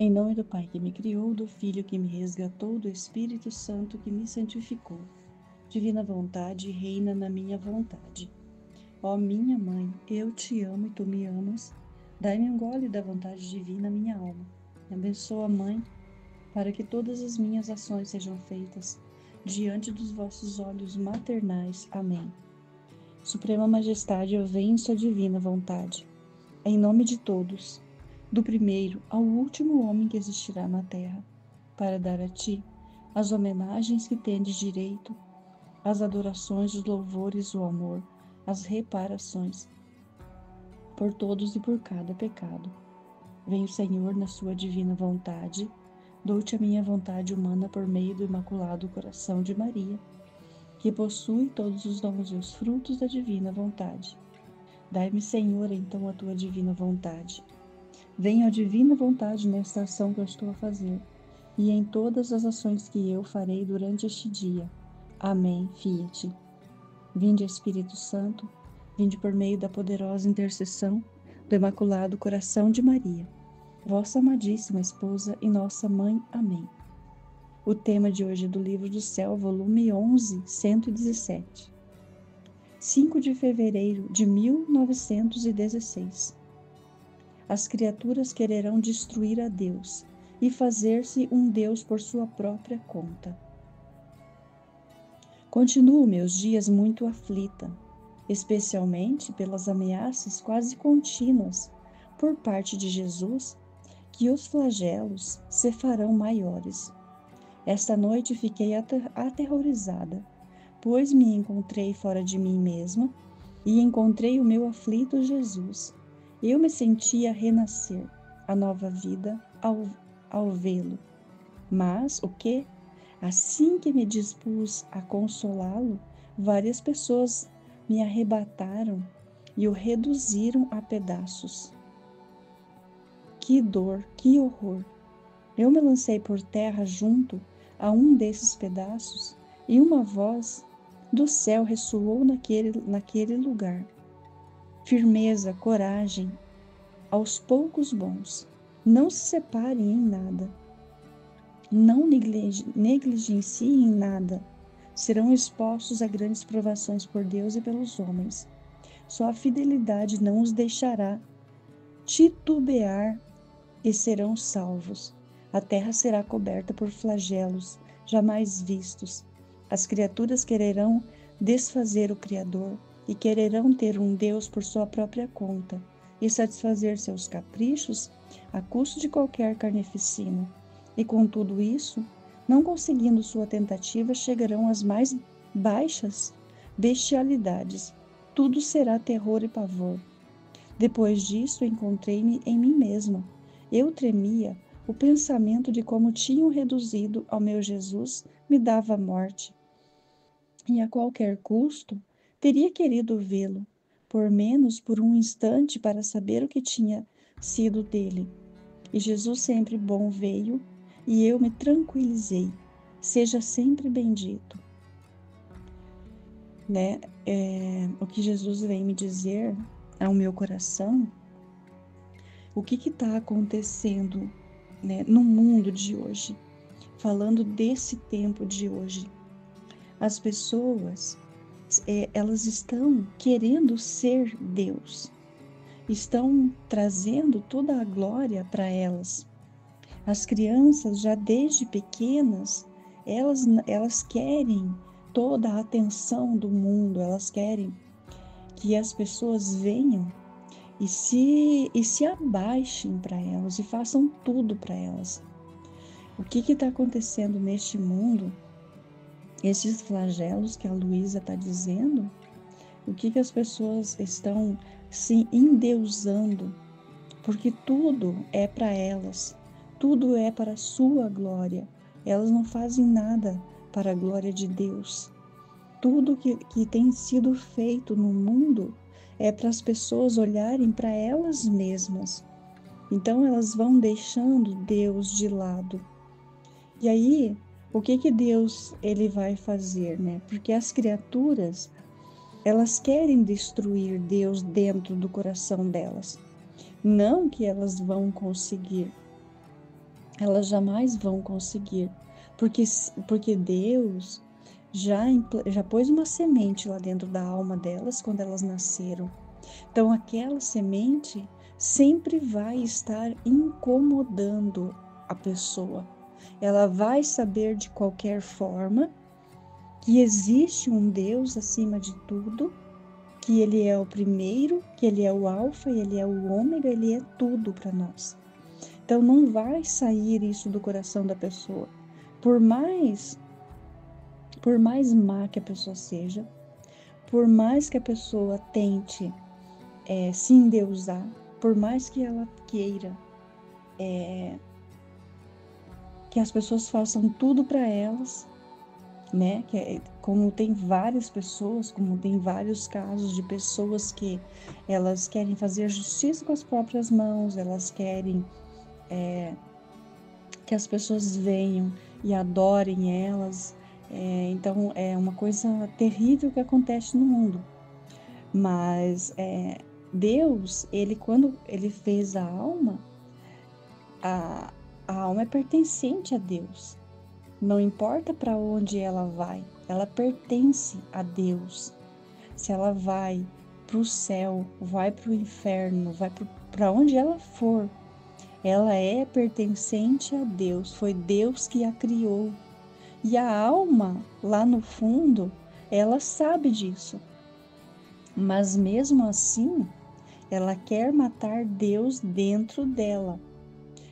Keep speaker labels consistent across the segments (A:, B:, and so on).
A: Em nome do Pai que me criou, do Filho que me resgatou, do Espírito Santo que me santificou. Divina vontade, reina na minha vontade. Ó minha mãe, eu te amo e tu me amas. Dai-me um gole da vontade divina, minha alma. Me abençoa, Mãe, para que todas as minhas ações sejam feitas diante dos vossos olhos maternais. Amém. Suprema Majestade, eu venho em sua divina vontade. Em nome de todos, do primeiro ao último homem que existirá na terra, para dar a ti as homenagens que tendes direito, as adorações, os louvores, o amor, as reparações, por todos e por cada pecado. Venho, Senhor, na sua divina vontade, dou-te a minha vontade humana por meio do Imaculado Coração de Maria, que possui todos os dons e os frutos da divina vontade. Dai-me, Senhor, então a tua divina vontade. Venha a divina vontade nesta ação que eu estou a fazer, e em todas as ações que eu farei durante este dia. Amém. Fiat. Vinde, Espírito Santo, vinde por meio da poderosa intercessão do Imaculado Coração de Maria, vossa amadíssima esposa e nossa mãe. Amém. O tema de hoje é do Livro do Céu, volume 11, 117. 5 de fevereiro de 1916. As criaturas quererão destruir a Deus e fazer-se um Deus por sua própria conta. Continuo meus dias muito aflita, especialmente pelas ameaças quase contínuas por parte de Jesus, que os flagelos se farão maiores. Esta noite fiquei aterrorizada, pois me encontrei fora de mim mesma e encontrei o meu aflito Jesus. Eu me sentia renascer a nova vida ao vê-lo. Mas o que? Assim que me dispus a consolá-lo, várias pessoas me arrebataram e o reduziram a pedaços. Que dor, que horror! Eu me lancei por terra junto a um desses pedaços e uma voz do céu ressoou naquele lugar. Firmeza, coragem, aos poucos bons. Não se separem em nada. Não negligenciem nada. Serão expostos a grandes provações por Deus e pelos homens. Só a fidelidade não os deixará titubear e serão salvos. A terra será coberta por flagelos jamais vistos. As criaturas quererão desfazer o Criador e quererão ter um Deus por sua própria conta e satisfazer seus caprichos a custo de qualquer carneficina. E com tudo isso, não conseguindo sua tentativa, chegarão às mais baixas bestialidades. Tudo será terror e pavor. Depois disso, encontrei-me em mim mesma. Eu tremia. O pensamento de como tinham reduzido ao meu Jesus me dava morte. E a qualquer custo, teria querido vê-lo, por menos por um instante, para saber o que tinha sido dele. E Jesus sempre bom veio, e eu me tranquilizei. Seja sempre bendito. Né? O que Jesus vem me dizer ao meu coração, o que está acontecendo, né, no mundo de hoje, falando desse tempo de hoje. As pessoas, elas estão querendo ser Deus, estão trazendo toda a glória para elas. As crianças, já desde pequenas, elas querem toda a atenção do mundo, elas querem que as pessoas venham e se abaixem para elas e façam tudo para elas. O que está acontecendo neste mundo? Esses flagelos que a Luísa está dizendo, o que as pessoas estão se endeusando, porque tudo é para elas, tudo é para a sua glória. Elas não fazem nada para a glória de Deus. Tudo que tem sido feito no mundo é para as pessoas olharem para elas mesmas. Então elas vão deixando Deus de lado. E aí, o que Deus ele vai fazer, né? Porque as criaturas, elas querem destruir Deus dentro do coração delas. Não que elas vão conseguir. elas jamais vão conseguir, porque Deus já pôs uma semente lá dentro da alma delas quando elas nasceram. Então, aquela semente sempre vai estar incomodando a pessoa. Ela vai saber de qualquer forma que existe um Deus acima de tudo, que Ele é o primeiro, que Ele é o alfa, Ele é o ômega, Ele é tudo para nós. Então, não vai sair isso do coração da pessoa. Por mais má que a pessoa seja, por mais que a pessoa tente se endeusar, por mais que ela queira que as pessoas façam tudo para elas, né? Como tem várias pessoas, como tem vários casos de pessoas que elas querem fazer justiça com as próprias mãos, elas querem que as pessoas venham e adorem elas. Então, é uma coisa terrível que acontece no mundo. Mas Deus, quando ele fez a alma, a alma é pertencente a Deus. Não importa para onde ela vai, ela pertence a Deus. Se ela vai para o céu, vai para o inferno, vai para onde ela for, ela é pertencente a Deus. Foi Deus que a criou. E a alma, lá no fundo, ela sabe disso. Mas mesmo assim, ela quer matar Deus dentro dela.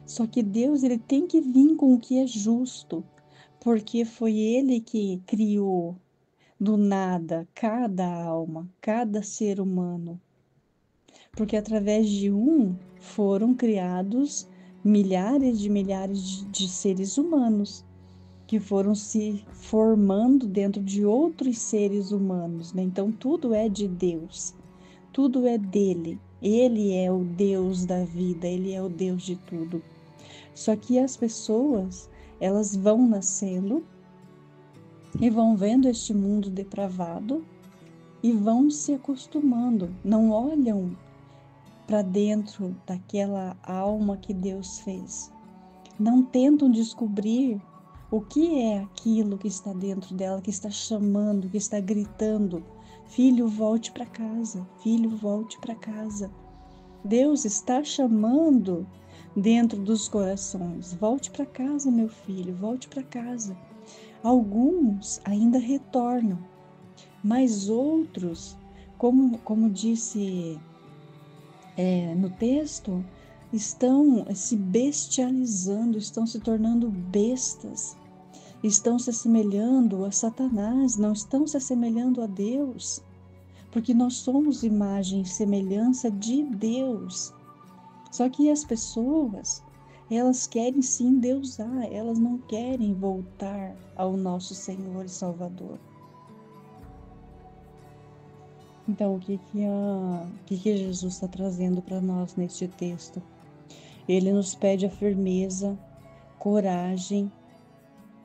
A: Só que Deus, ele tem que vir com o que é justo, porque foi ele que criou do nada cada alma, cada ser humano. Porque através de um foram criados milhares de seres humanos que foram se formando dentro de outros seres humanos, né? Então tudo é de Deus, tudo é dele. Ele é o Deus da vida, ele é o Deus de tudo. Só que as pessoas, elas vão nascendo e vão vendo este mundo depravado e vão se acostumando, não olham para dentro daquela alma que Deus fez. Não tentam descobrir o que é aquilo que está dentro dela, que está chamando, que está gritando: filho, volte para casa, filho, volte para casa. Deus está chamando dentro dos corações: volte para casa, meu filho, volte para casa. Alguns ainda retornam, mas outros, como disse no texto, estão se bestializando, estão se tornando bestas, estão se assemelhando a Satanás, não estão se assemelhando a Deus, porque nós somos imagem e semelhança de Deus. Só que as pessoas, elas querem se endeusar, elas não querem voltar ao nosso Senhor e Salvador. Então, o que Jesus está trazendo para nós neste texto? Ele nos pede a firmeza, coragem.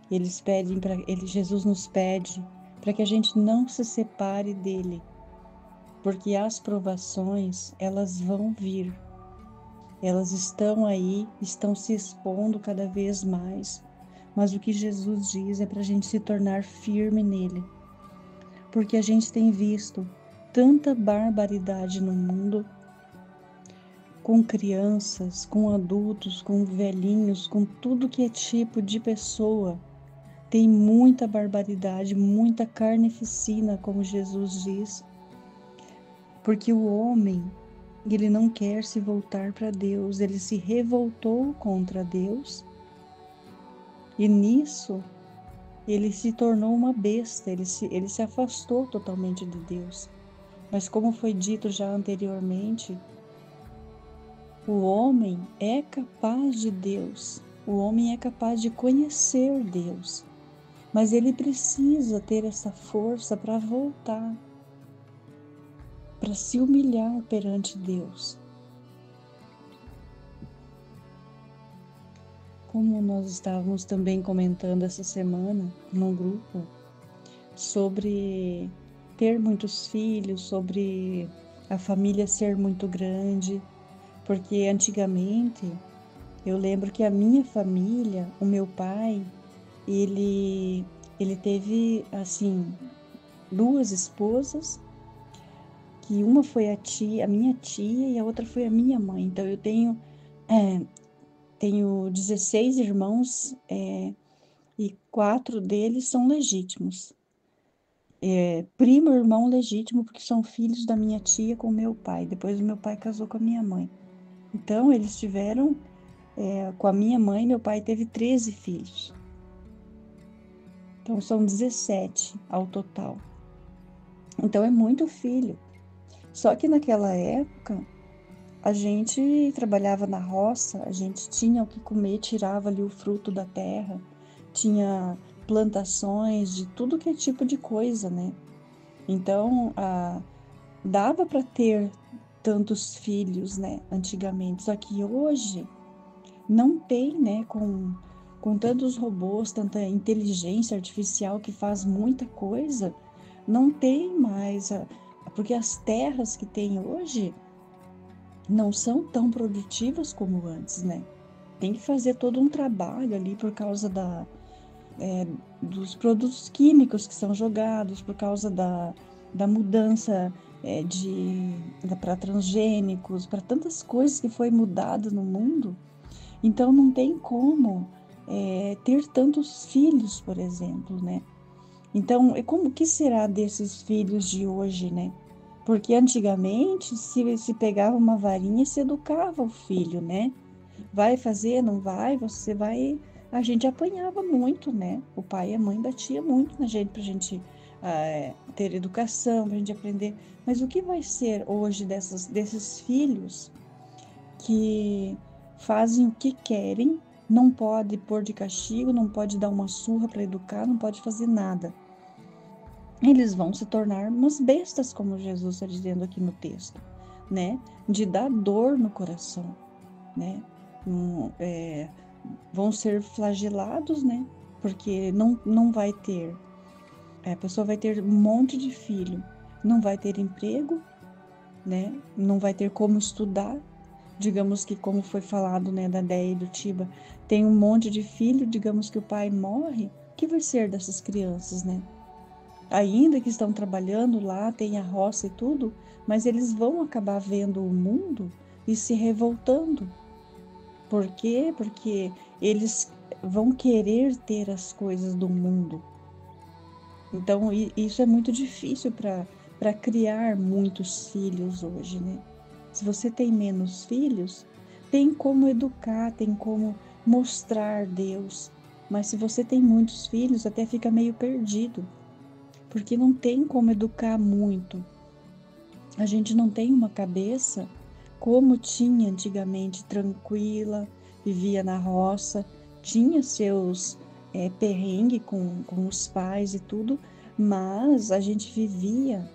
A: Jesus nos pede para que a gente não se separe dele, porque as provações, elas vão vir. Elas estão aí, estão se expondo cada vez mais. Mas o que Jesus diz é para a gente se tornar firme nele, porque a gente tem visto tanta barbaridade no mundo, com crianças, com adultos, com velhinhos, com tudo que é tipo de pessoa. Tem muita barbaridade, muita carnificina, como Jesus diz, porque o homem, ele não quer se voltar para Deus, ele se revoltou contra Deus, e nisso ele se tornou uma besta, ele se afastou totalmente de Deus. Mas como foi dito já anteriormente, o homem é capaz de Deus, o homem é capaz de conhecer Deus, mas ele precisa ter essa força para voltar, para se humilhar perante Deus. Como nós estávamos também comentando essa semana num grupo sobre ter muitos filhos, sobre a família ser muito grande, porque antigamente Eu lembro que a minha família, o meu pai, ele, ele teve, assim, duas esposas, que uma foi a minha tia, e a outra foi a minha mãe. Então, eu tenho 16 irmãos, e 4 deles são legítimos. Primo e irmão legítimo, porque são filhos da minha tia com o meu pai. Depois o meu pai casou com a minha mãe. Então, eles tiveram, com a minha mãe, meu pai teve 13 filhos. Então, são 17 ao total. Então, é muito filho. Só que naquela época, a gente trabalhava na roça, a gente tinha o que comer, tirava ali o fruto da terra, tinha plantações de tudo que é tipo de coisa, né? Então, dava para ter tantos filhos, né, antigamente. Só que hoje não tem, né, com tantos robôs, tanta inteligência artificial que faz muita coisa, não tem mais, porque as terras que tem hoje não são tão produtivas como antes, né? Tem que fazer todo um trabalho ali por causa dos produtos químicos que são jogados, por causa da mudança para transgênicos, para tantas coisas que foi mudado no mundo. Então não tem como ter tantos filhos, por exemplo, né? Então, como que será desses filhos de hoje, né? Porque antigamente se pegava uma varinha e se educava o filho, né? Vai fazer, não vai, você vai. A gente apanhava muito, né? O pai e a mãe batiam muito na gente pra gente ter educação, pra gente aprender. Mas o que vai ser hoje desses filhos que fazem o que querem, não pode pôr de castigo, não pode dar uma surra para educar, não pode fazer nada. Eles vão se tornar umas bestas, como Jesus está dizendo aqui no texto, né? De dar dor no coração, né? Vão ser flagelados, né? Porque não vai ter, a pessoa vai ter um monte de filho, não vai ter emprego, né? Não vai ter como estudar. Digamos que, como foi falado, né, da Déia e do Tiba, tem um monte de filho, digamos que o pai morre, o que vai ser dessas crianças, né? Ainda que estão trabalhando lá, tem a roça e tudo, mas eles vão acabar vendo o mundo e se revoltando. Por quê? Porque eles vão querer ter as coisas do mundo. Então, isso é muito difícil para criar muitos filhos hoje, né? Se você tem menos filhos, tem como educar, tem como mostrar Deus. Mas se você tem muitos filhos, até fica meio perdido, porque não tem como educar muito. A gente não tem uma cabeça como tinha antigamente, tranquila, vivia na roça, tinha seus perrengue com os pais e tudo, mas a gente vivia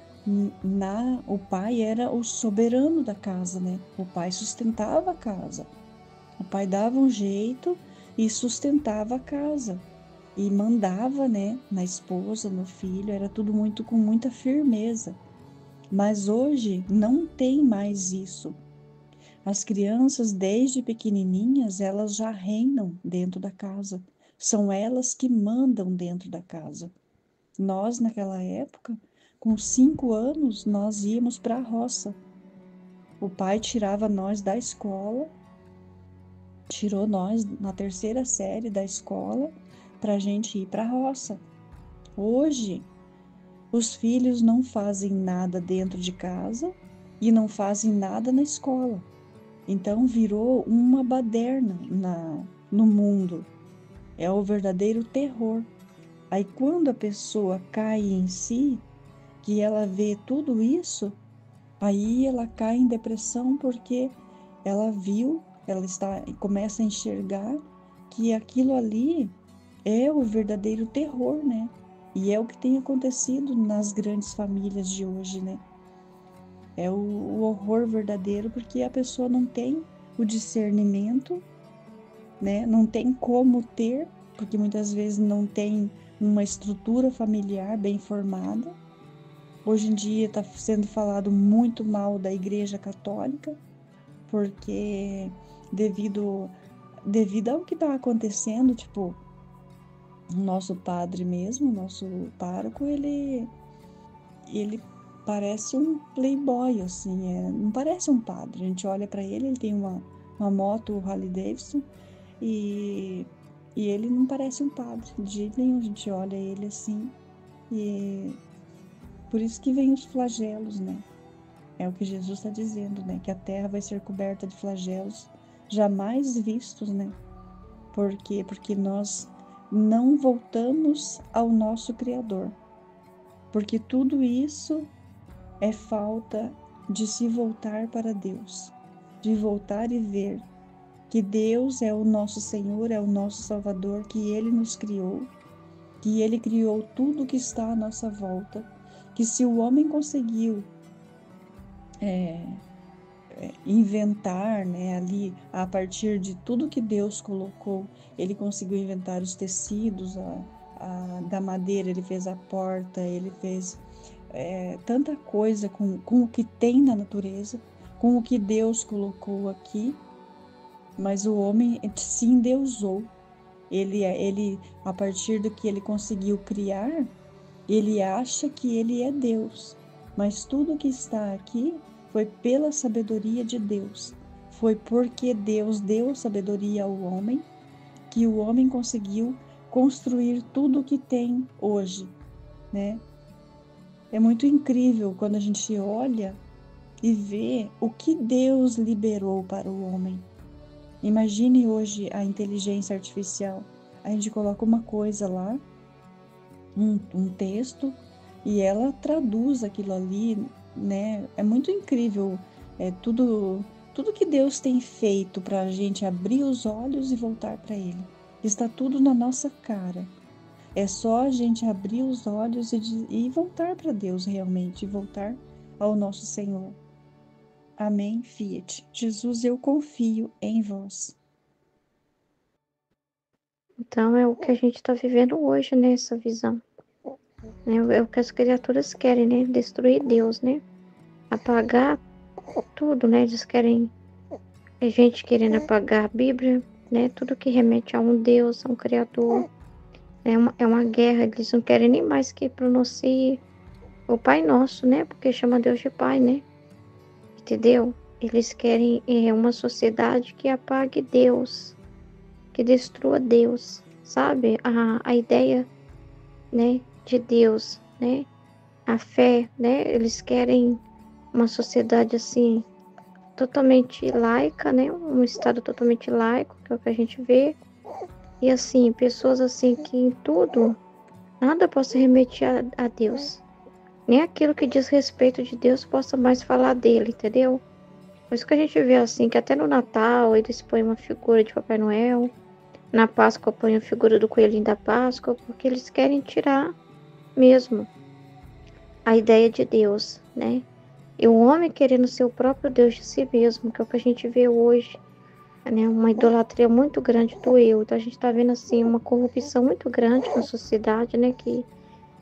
A: o pai era o soberano da casa, né? O pai sustentava a casa. O pai dava um jeito e sustentava a casa e mandava, né, na esposa, no filho, era tudo muito com muita firmeza. Mas hoje não tem mais isso. As crianças, desde pequenininhas, elas já reinam dentro da casa. São elas que mandam dentro da casa. Nós, naquela época, com 5 anos, nós íamos para a roça. O pai tirava nós da escola, tirou nós na terceira série da escola para a gente ir para a roça. Hoje, os filhos não fazem nada dentro de casa e não fazem nada na escola. Então virou uma baderna no mundo. É o verdadeiro terror. Aí quando a pessoa cai em si, que ela vê tudo isso, aí ela cai em depressão porque ela viu, começa a enxergar que aquilo ali é o verdadeiro terror, né? E é o que tem acontecido nas grandes famílias de hoje, né? É o horror verdadeiro, porque a pessoa não tem o discernimento, né? Não tem como ter, porque muitas vezes não tem uma estrutura familiar bem formada. Hoje em dia está sendo falado muito mal da Igreja Católica, porque devido devido ao que está acontecendo, tipo, o nosso padre mesmo, o nosso pároco, ele parece um playboy, assim, não parece um padre. A gente olha para ele, ele tem uma moto Harley Davidson e ele não parece um padre, de jeito nenhum. A gente olha ele assim e por isso que vem os flagelos, né? É o que Jesus está dizendo, né? Que a terra vai ser coberta de flagelos jamais vistos, né? Por quê? Porque nós não voltamos ao nosso Criador. Porque tudo isso é falta de se voltar para Deus, de voltar e ver que Deus é o nosso Senhor, é o nosso Salvador, que Ele nos criou, que Ele criou tudo que está à nossa volta, que se o homem conseguiu inventar, né, ali, a partir de tudo que Deus colocou, ele conseguiu inventar os tecidos, da madeira, ele fez a porta, ele fez tanta coisa com o que tem na natureza, com o que Deus colocou aqui, mas o homem se endeusou. Ele, a partir do que ele conseguiu criar, ele acha que ele é Deus, mas tudo que está aqui foi pela sabedoria de Deus. Foi porque Deus deu sabedoria ao homem que o homem conseguiu construir tudo o que tem hoje, né? É muito incrível quando a gente olha e vê o que Deus liberou para o homem. Imagine hoje a inteligência artificial. A gente coloca uma coisa lá, um texto, e ela traduz aquilo ali, né? É muito incrível, tudo que Deus tem feito para a gente abrir os olhos e voltar para Ele. Está tudo na nossa cara. É só a gente abrir os olhos e voltar para Deus realmente, voltar ao nosso Senhor. Amém, Fiat. Jesus, eu confio em vós.
B: Então é o que a gente está vivendo hoje, né? Essa visão. É o que as criaturas querem, né? Destruir Deus, né? Apagar tudo, né? Eles querem. É gente querendo apagar a Bíblia, né? Tudo que remete a um Deus, a um Criador. É uma guerra. Eles não querem nem mais que pronuncie o Pai Nosso, né? Porque chama Deus de Pai, né? Entendeu? Eles querem uma sociedade que apague Deus, que destrua Deus, sabe? A ideia, né, de Deus, né? A fé, né? Eles querem uma sociedade assim totalmente laica, né? Um estado totalmente laico, que é o que a gente vê. E assim, pessoas assim que em tudo nada possa remeter a Deus. Nem aquilo que diz respeito de Deus possa mais falar dele, entendeu? Por isso que a gente vê assim, que até no Natal eles põem uma figura de Papai Noel, na Páscoa põem a figura do coelhinho da Páscoa, porque eles querem tirar mesmo a ideia de Deus, né? E o homem querendo ser o próprio Deus de si mesmo, que é o que a gente vê hoje, né? Uma idolatria muito grande do eu. Então a gente está vendo assim uma corrupção muito grande na sociedade, né? Que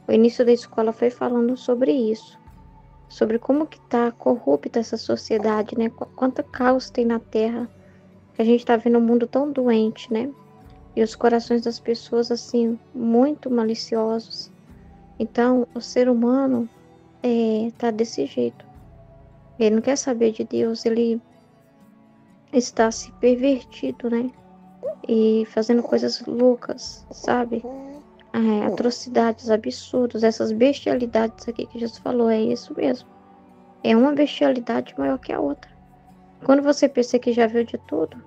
B: o início da escola foi falando sobre isso, sobre como que está corrupta essa sociedade, né? Quanto caos tem na Terra, que a gente está vendo um mundo tão doente, né? E os corações das pessoas assim muito maliciosos. Então o ser humano tá desse jeito. Ele não quer saber de Deus, ele está se pervertido, né? E fazendo coisas loucas, sabe? Atrocidades, absurdos, essas bestialidades aqui que Jesus falou, é isso mesmo. É uma bestialidade maior que a outra. Quando você pensa que já viu de tudo,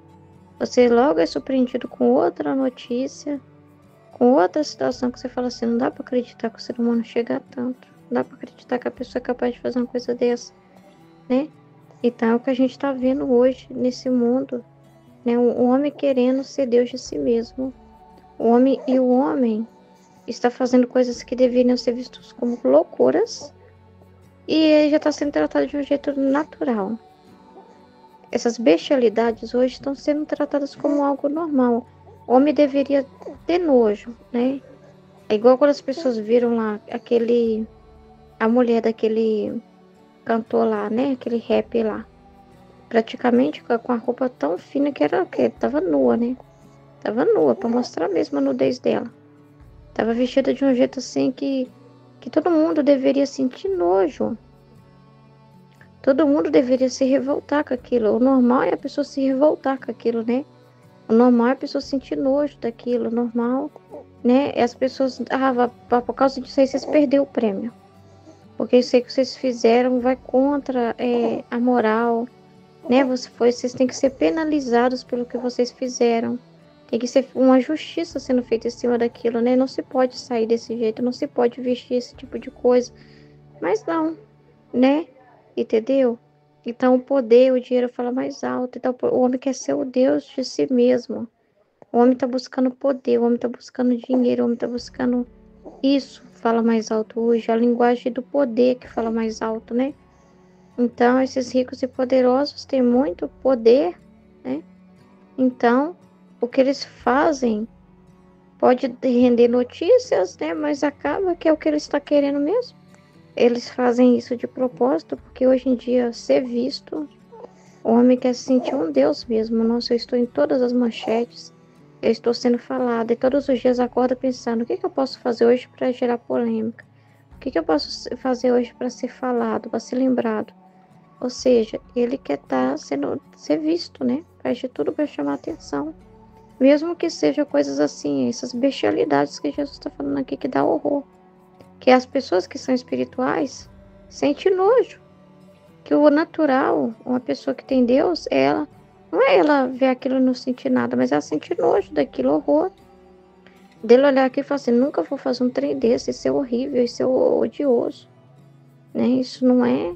B: você logo é surpreendido com outra notícia, com outra situação que você fala assim, não dá para acreditar que o ser humano chega a tanto. Não dá para acreditar que a pessoa é capaz de fazer uma coisa dessa, né? Então é o que a gente está vendo hoje nesse mundo, né? O homem querendo ser Deus de si mesmo. O homem está fazendo coisas que deveriam ser vistas como loucuras e ele já está sendo tratado de um jeito natural. Essas bestialidades hoje estão sendo tratadas como algo normal. O homem deveria ter nojo, né? É igual quando as pessoas viram lá a mulher daquele cantor lá, né? Aquele rap lá. praticamente com a roupa tão fina que era o quê? Tava nua, né? Tava nua, pra mostrar mesmo a nudez dela. Tava vestida de um jeito assim que todo mundo deveria sentir nojo. Todo mundo deveria se revoltar com aquilo. O normal é a pessoa se revoltar com aquilo, né? O normal é a pessoa sentir nojo daquilo. O normal, né? É as pessoas, por causa disso aí vocês perderam o prêmio. Porque isso aí que vocês fizeram vai contra a moral, né? Vocês têm que ser penalizados pelo que vocês fizeram. Tem que ser uma justiça sendo feita em cima daquilo, né? Não se pode sair desse jeito, não se pode vestir esse tipo de coisa. Mas não, né? Entendeu? Então o poder, o dinheiro fala mais alto. Então o homem quer ser o Deus de si mesmo. O homem está buscando poder, o homem está buscando dinheiro, o homem está buscando isso, fala mais alto hoje. A linguagem do poder que fala mais alto, né? Então esses ricos e poderosos têm muito poder, né? Então o que eles fazem pode render notícias, né? Mas acaba que é o que eles estão querendo mesmo. Eles fazem isso de propósito, porque hoje em dia, ser visto, o homem quer se sentir um Deus mesmo. Nossa, eu estou em todas as manchetes, eu estou sendo falada, e todos os dias acordo pensando, o que eu posso fazer hoje para gerar polêmica? O que eu posso fazer hoje para ser falado, para ser lembrado? Ou seja, ele quer ser visto, né? Faz de tudo para chamar atenção. Mesmo que seja coisas assim, essas bestialidades que Jesus está falando aqui, que dá horror. Que as pessoas que são espirituais sentem nojo. Que o natural, uma pessoa que tem Deus, ela não é ela ver aquilo e não sentir nada, mas ela sente nojo daquilo, horror. Dele olhar aqui e falar assim, nunca vou fazer um trem desse, isso é horrível, isso é odioso. Né? Isso não é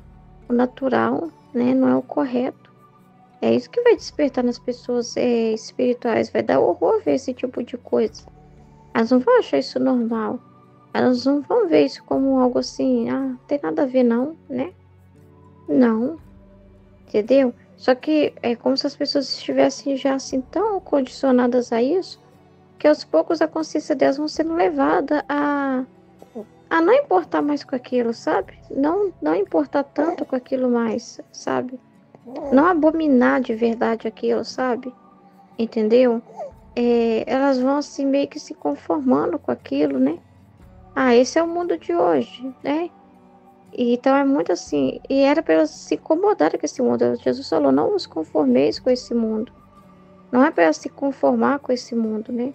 B: o natural, né? Não é o correto. É isso que vai despertar nas pessoas espirituais, vai dar horror ver esse tipo de coisa. Elas não vão achar isso normal. Elas não vão ver isso como algo assim, não tem nada a ver não, né? Não, entendeu? Só que é como se as pessoas estivessem já assim tão condicionadas a isso, que aos poucos a consciência delas vão sendo levada a não importar mais com aquilo, sabe? Não importar tanto com aquilo mais, sabe? Não abominar de verdade aquilo, sabe? Entendeu? Elas vão assim meio que se conformando com aquilo, né? Esse é o mundo de hoje, né? Então é muito assim, e era para elas se incomodarem com esse mundo. Jesus falou, não vos conformeis com esse mundo. Não é para elas se conformar com esse mundo, né?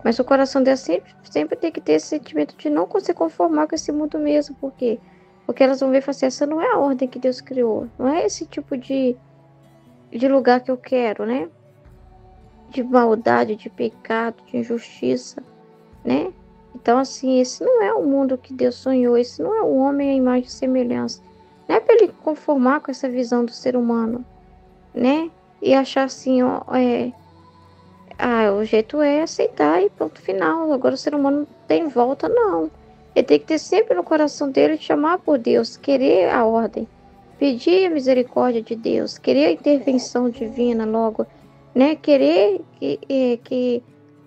B: Mas o coração delas sempre tem que ter esse sentimento de não se conformar com esse mundo mesmo. Por quê? Porque elas vão ver e falar assim, essa não é a ordem que Deus criou. Não é esse tipo de lugar que eu quero, né? De maldade, de pecado, de injustiça, né? Então, assim, esse não é o mundo que Deus sonhou, esse não é o homem à imagem e semelhança. Não é para ele conformar com essa visão do ser humano, né? E achar assim, ó, o jeito é aceitar e ponto final. Agora o ser humano não tem volta, não. Ele tem que ter sempre no coração dele chamar por Deus, querer a ordem, pedir a misericórdia de Deus, querer a intervenção divina logo, né? Querer que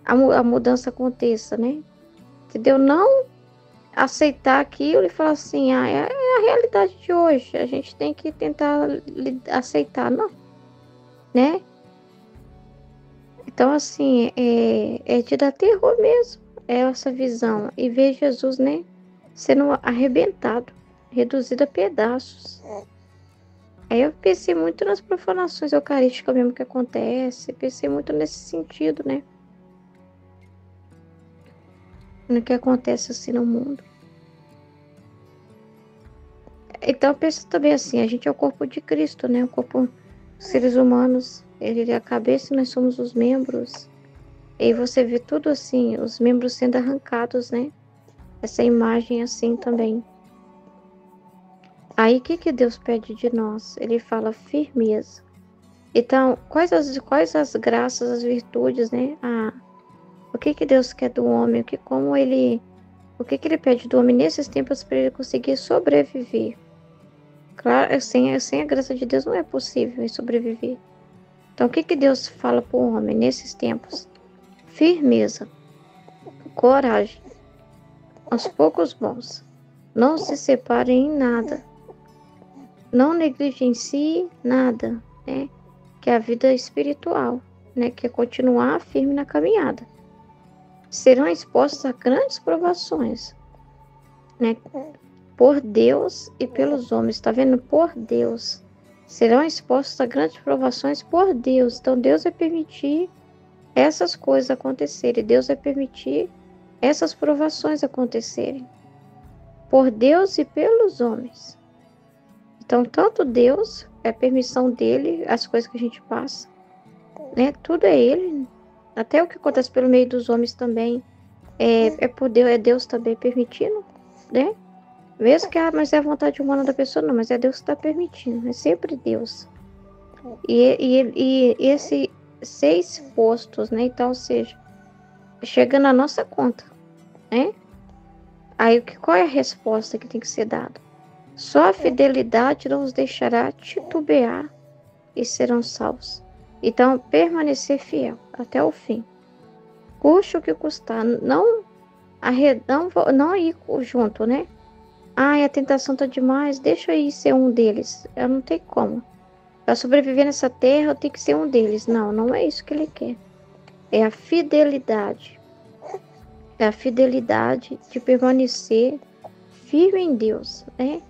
B: a mudança aconteça, né? Entendeu? Não aceitar aquilo e falar assim, é a realidade de hoje, a gente tem que tentar aceitar, não, né? Então, assim, é de dar terror mesmo, essa visão, e ver Jesus, né, sendo arrebentado, reduzido a pedaços. Aí eu pensei muito nas profanações eucarísticas mesmo que acontece, pensei muito nesse sentido, né? No que acontece assim no mundo. Então eu penso também assim, a gente é o corpo de Cristo, né? O corpo dos seres humanos, ele é a cabeça e nós somos os membros. E você vê tudo assim, os membros sendo arrancados, né? Essa imagem assim também. Aí o que Deus pede de nós? Ele fala firmeza. Então, quais as graças, as virtudes, né? O que Deus quer do homem? O que ele pede do homem nesses tempos para ele conseguir sobreviver? Claro, sem a graça de Deus não é possível sobreviver. Então, o que Deus fala para o homem nesses tempos? Firmeza, coragem, aos poucos bons. Não se separem em nada. Não negligencie nada. né? Que é a vida espiritual, né? Que é continuar firme na caminhada. Serão expostos a grandes provações, né? Por Deus e pelos homens, tá vendo? Por Deus. Serão expostos a grandes provações por Deus. Então Deus vai permitir essas coisas acontecerem. Deus vai permitir essas provações acontecerem. Por Deus e pelos homens. Então, tanto Deus, é permissão dele, as coisas que a gente passa, né? Tudo é ele. Até o que acontece pelo meio dos homens também é por Deus, é Deus também permitindo, né? Mesmo que, mas é a vontade humana da pessoa, não, mas é Deus que está permitindo, é sempre Deus. E esse ser expostos, né? Então, ou seja, chega na nossa conta, né? Aí, qual é a resposta que tem que ser dada? Só a fidelidade não os deixará titubear e serão salvos. Então, permanecer fiel até o fim. Custe o que custar, não ir junto, né? Ai, a tentação tá demais, deixa eu ir ser um deles. Eu não tenho como. Para sobreviver nessa terra, eu tenho que ser um deles. Não, não é isso que ele quer. É a fidelidade. É a fidelidade de permanecer firme em Deus, né?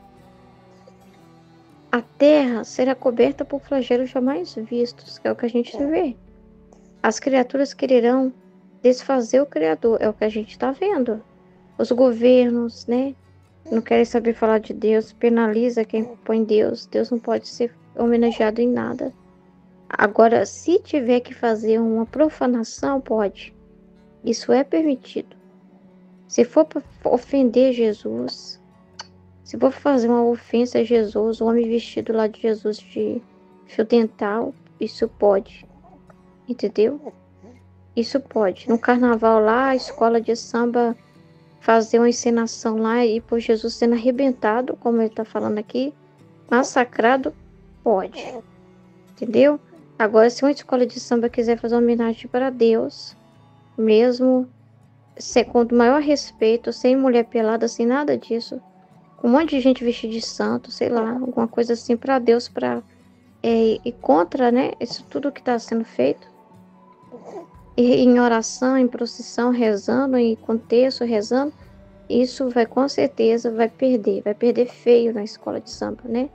B: A terra será coberta por flagelos jamais vistos, que é o que a gente vê. As criaturas quererão desfazer o Criador, é o que a gente está vendo. Os governos, né? Não querem saber falar de Deus, penaliza quem põe Deus. Deus não pode ser homenageado em nada. Agora, se tiver que fazer uma profanação, pode. Isso é permitido. Se for para ofender Jesus, se for fazer uma ofensa a Jesus, o homem vestido lá de Jesus de fio dental, isso pode. Entendeu? Isso pode. No carnaval lá, a escola de samba fazer uma encenação lá e por Jesus sendo arrebentado, como ele está falando aqui, massacrado, pode. Entendeu? Agora, se uma escola de samba quiser fazer uma homenagem para Deus, mesmo com o maior respeito, sem mulher pelada, sem nada disso, com um monte de gente vestida de santo, sei lá, alguma coisa assim para Deus, e contra, né, isso tudo que está sendo feito, e em oração, em procissão, rezando, em contexto, rezando, isso vai com certeza vai perder feio na escola de samba, né?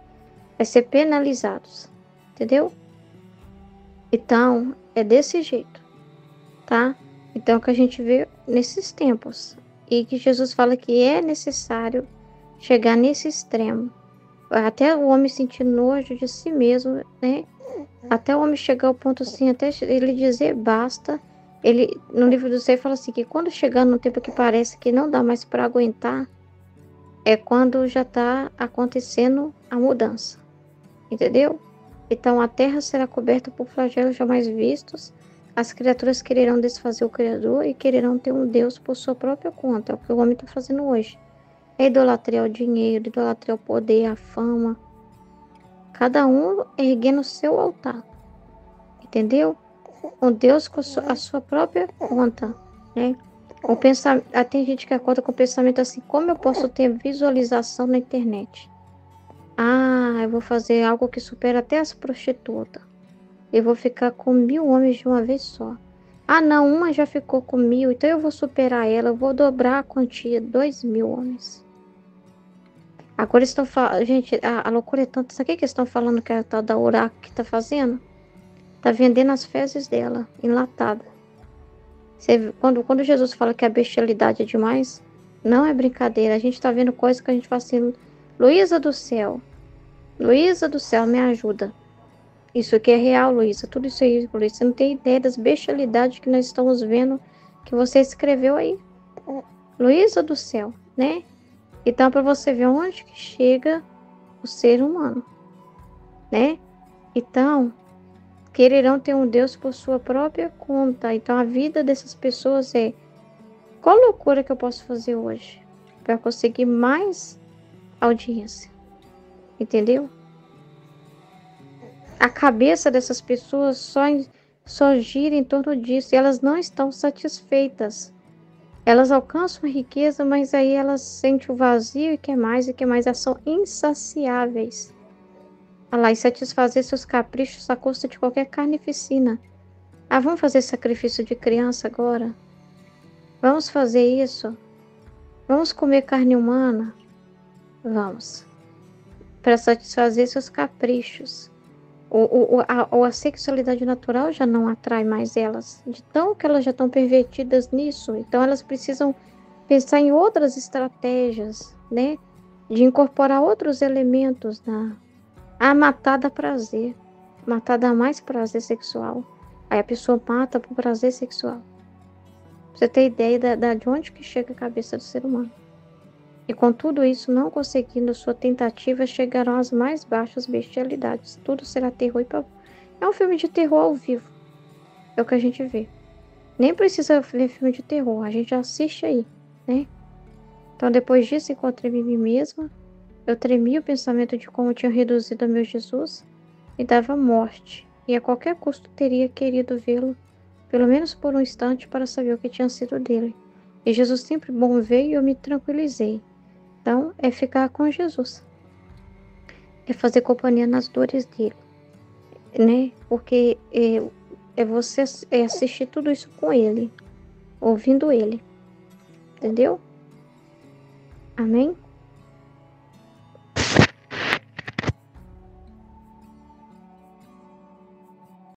B: Vai ser penalizados, entendeu? Então, é desse jeito, tá? Então, é o que a gente vê nesses tempos. E que Jesus fala que é necessário chegar nesse extremo. Até o homem sentir nojo de si mesmo, né? Até o homem chegar ao ponto assim, até ele dizer basta. Ele, no livro do Ser, fala assim, que quando chegar no tempo que parece que não dá mais para aguentar, é quando já está acontecendo a mudança. Entendeu? Então a terra será coberta por flagelos jamais vistos, as criaturas quererão desfazer o Criador e quererão ter um Deus por sua própria conta. É o que o homem está fazendo hoje. É idolatria ao dinheiro, idolatria ao poder, à fama. Cada um erguendo o seu altar. Entendeu? Um Deus com a sua própria conta, né? Tem gente que acorda com o pensamento assim, como eu posso ter visualização na internet? Ah, eu vou fazer algo que supera até as prostitutas. Eu vou ficar com 1000 homens de uma vez só. Ah, não, uma já ficou com 1000, então eu vou superar ela, eu vou dobrar a quantia, 2000 homens. Agora estão falando, gente, a loucura é tanta. Sabe o que estão falando que é a tal da Uraco que tá fazendo? Tá vendendo as fezes dela, enlatada. Quando Jesus fala que a bestialidade é demais, não é brincadeira. A gente tá vendo coisas que a gente fala assim, Luísa do céu, me ajuda. Isso aqui é real, Luísa. Tudo isso aí, Luísa. Você não tem ideia das bestialidades que nós estamos vendo que você escreveu aí. Luísa do céu, né? Então, para você ver onde que chega o ser humano, né? Então, quererão ter um Deus por sua própria conta. Então, a vida dessas pessoas é: qual loucura que eu posso fazer hoje para conseguir mais audiência? Entendeu? A cabeça dessas pessoas só gira em torno disso e elas não estão satisfeitas. Elas alcançam a riqueza, mas aí elas sentem o vazio e quer mais, elas são insaciáveis. Olha lá, e satisfazer seus caprichos à custa de qualquer carnificina. Ah, vamos fazer sacrifício de criança agora? Vamos fazer isso? Vamos comer carne humana? Vamos. Para satisfazer seus caprichos. A sexualidade natural já não atrai mais elas, de tão que elas já estão pervertidas nisso. Então elas precisam pensar em outras estratégias, né? De incorporar outros elementos matar dá prazer. Matar dá mais prazer sexual. Aí a pessoa mata por prazer sexual. Pra você ter ideia de onde que chega a cabeça do ser humano. E com tudo isso, não conseguindo sua tentativa, chegarão às mais baixas bestialidades. Tudo será terror e pavor. É um filme de terror ao vivo. É o que a gente vê. Nem precisa ver filme de terror, a gente assiste aí, né? Então, depois disso, encontrei-me em mim mesma. Eu tremia o pensamento de como tinha reduzido a meu Jesus. Me dava morte. E a qualquer custo teria querido vê-lo, pelo menos por um instante, para saber o que tinha sido dele. E Jesus sempre bom veio e eu me tranquilizei. Então, é ficar com Jesus. É fazer companhia nas dores dele, né? Porque é você assistir tudo isso com ele, ouvindo ele. Entendeu? Amém?